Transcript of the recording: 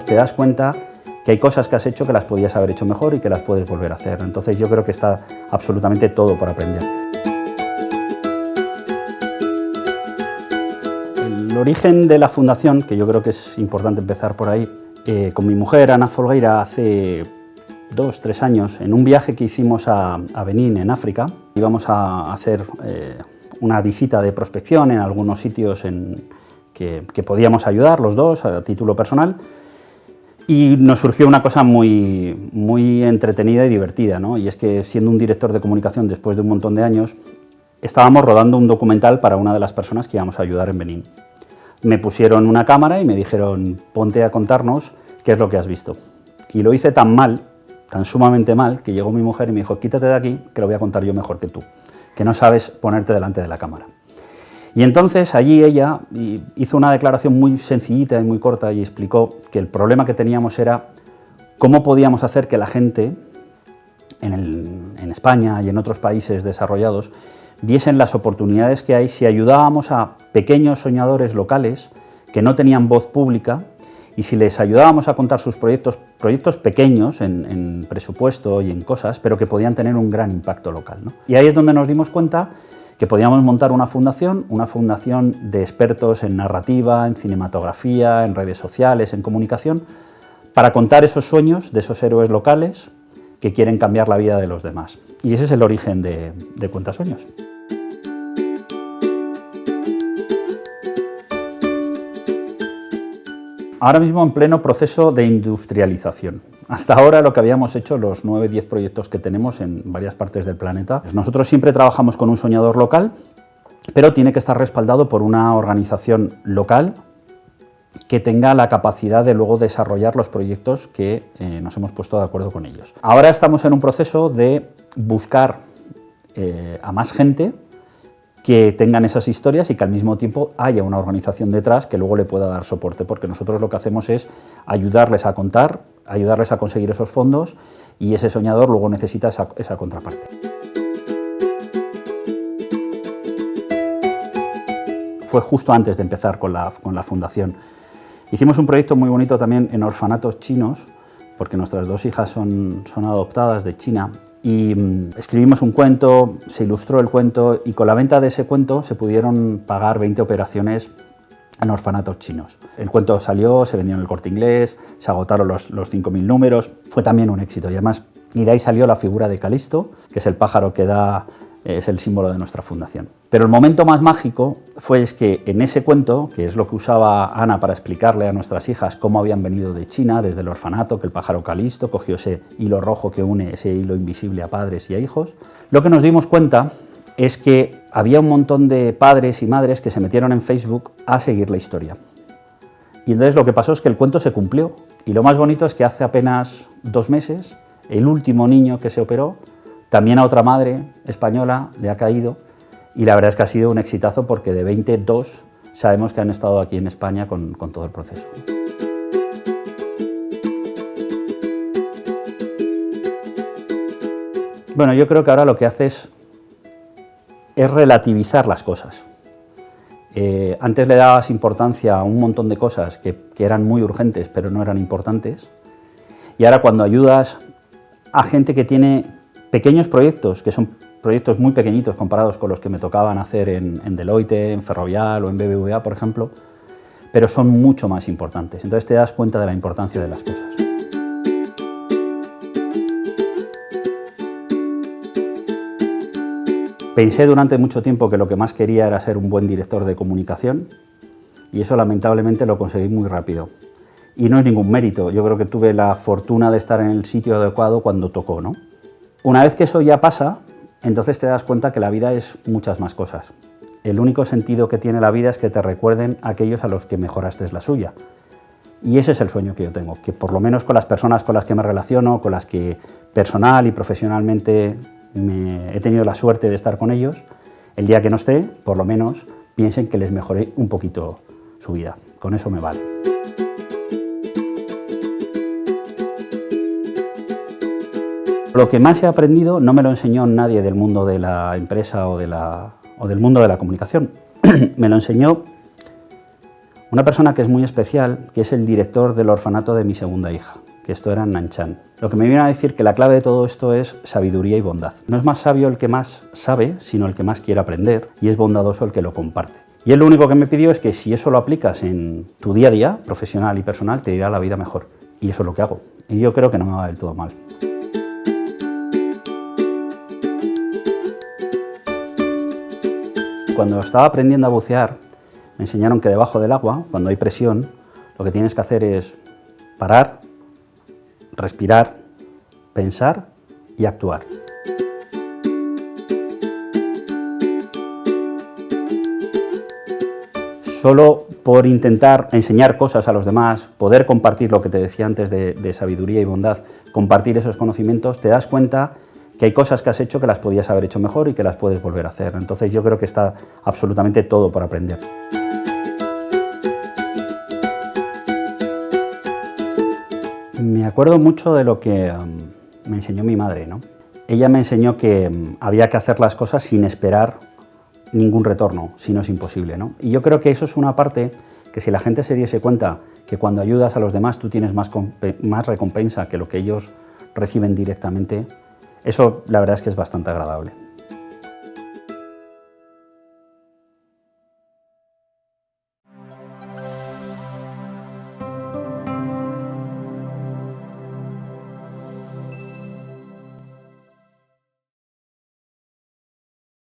te das cuenta que hay cosas que has hecho que las podías haber hecho mejor y que las puedes volver a hacer. Entonces yo creo que está absolutamente todo por aprender. El origen de la fundación, que yo creo que es importante empezar por ahí, con mi mujer Ana Folgueira hace 2 o 3 años, en un viaje que hicimos a Benín, en África, íbamos a hacer una visita de prospección en algunos sitios que podíamos ayudar los dos a título personal, y nos surgió una cosa muy entretenida y divertida, ¿no? Y es que, siendo un director de comunicación después de un montón de años, estábamos rodando un documental para una de las personas que íbamos a ayudar en Benín. Me pusieron una cámara y me dijeron: ponte a contarnos qué es lo que has visto. Y lo hice tan mal, tan sumamente mal, que llegó mi mujer y me dijo: quítate de aquí, que lo voy a contar yo mejor que tú, que no sabes ponerte delante de la cámara. Y entonces allí ella hizo una declaración muy sencillita y muy corta y explicó que el problema que teníamos era cómo podíamos hacer que la gente en España y en otros países desarrollados viesen las oportunidades que hay si ayudábamos a pequeños soñadores locales que no tenían voz pública, y si les ayudábamos a contar sus proyectos pequeños en presupuesto y en cosas, pero que podían tener un gran impacto local, ¿no? Y ahí es donde nos dimos cuenta que podíamos montar una fundación de expertos en narrativa, en cinematografía, en redes sociales, en comunicación, para contar esos sueños de esos héroes locales que quieren cambiar la vida de los demás. Y ese es el origen de Cuentasueños. Ahora mismo en pleno proceso de industrialización. Hasta ahora lo que habíamos hecho, los 9 o 10 proyectos que tenemos en varias partes del planeta, nosotros siempre trabajamos con un soñador local, pero tiene que estar respaldado por una organización local que tenga la capacidad de luego desarrollar los proyectos que nos hemos puesto de acuerdo con ellos. Ahora estamos en un proceso de buscar a más gente que tengan esas historias y que al mismo tiempo haya una organización detrás que luego le pueda dar soporte, porque nosotros lo que hacemos es ayudarles a contar, ayudarles a conseguir esos fondos, y ese soñador luego necesita esa contraparte. Fue justo antes de empezar con la fundación. Hicimos un proyecto muy bonito también en orfanatos chinos, porque nuestras 2 hijas son adoptadas de China, y escribimos un cuento, se ilustró el cuento, y con la venta de ese cuento se pudieron pagar 20 operaciones en orfanatos chinos. El cuento salió, se vendió en el Corte Inglés, se agotaron los 5.000 números, fue también un éxito, y además, y de ahí salió la figura de Calisto, que es el pájaro que es el símbolo de nuestra fundación. Pero el momento más mágico fue que en ese cuento, que es lo que usaba Ana para explicarle a nuestras hijas cómo habían venido de China, desde el orfanato, que el pájaro Calisto cogió ese hilo rojo que une, ese hilo invisible a padres y a hijos, lo que nos dimos cuenta es que había un montón de padres y madres que se metieron en Facebook a seguir la historia. Y entonces lo que pasó es que el cuento se cumplió. Y lo más bonito es que hace apenas 2 meses, el último niño que se operó, también a otra madre española le ha caído, y la verdad es que ha sido un exitazo, porque de 22 sabemos que han estado aquí en España con todo el proceso. Bueno, yo creo que ahora lo que haces es relativizar las cosas. Antes le dabas importancia a un montón de cosas que eran muy urgentes pero no eran importantes, y ahora cuando ayudas a gente que tiene pequeños proyectos, que son proyectos muy pequeñitos comparados con los que me tocaban hacer en Deloitte, en Ferrovial o en BBVA, por ejemplo, pero son mucho más importantes. Entonces te das cuenta de la importancia de las cosas. Pensé durante mucho tiempo que lo que más quería era ser un buen director de comunicación, y eso lamentablemente lo conseguí muy rápido. Y no es ningún mérito, yo creo que tuve la fortuna de estar en el sitio adecuado cuando tocó, ¿no? Una vez que eso ya pasa, entonces te das cuenta que la vida es muchas más cosas. El único sentido que tiene la vida es que te recuerden a aquellos a los que mejoraste la suya. Y ese es el sueño que yo tengo, que por lo menos con las personas con las que me relaciono, con las que personal y profesionalmente he tenido la suerte de estar con ellos, el día que no esté, por lo menos piensen que les mejoré un poquito su vida. Con eso me vale. Lo que más he aprendido no me lo enseñó nadie del mundo de la empresa o del mundo de la comunicación. Me lo enseñó Una persona que es muy especial, que es el director del orfanato de mi segunda hija, que esto era en Nanshan. Lo que me viene a decir que la clave de todo esto es sabiduría y bondad. No es más sabio el que más sabe, sino el que más quiere aprender, y es bondadoso el que lo comparte. Y él lo único que me pidió es que si eso lo aplicas en tu día a día, profesional y personal, te irá la vida mejor. Y eso es lo que hago. Y yo creo que no me va del todo mal. Cuando estaba aprendiendo a bucear, me enseñaron que debajo del agua, cuando hay presión, lo que tienes que hacer es parar, respirar, pensar y actuar. Solo por intentar enseñar cosas a los demás, poder compartir lo que te decía antes de sabiduría y bondad, compartir esos conocimientos, te das cuenta que hay cosas que has hecho que las podías haber hecho mejor y que las puedes volver a hacer. Entonces yo creo que está absolutamente todo por aprender. Me acuerdo mucho de lo que me enseñó mi madre, ¿no? Ella me enseñó que había que hacer las cosas sin esperar ningún retorno, si no es imposible, ¿no? Y yo creo que eso es una parte que si la gente se diese cuenta que cuando ayudas a los demás tú tienes más recompensa que lo que ellos reciben directamente, eso la verdad es que es bastante agradable.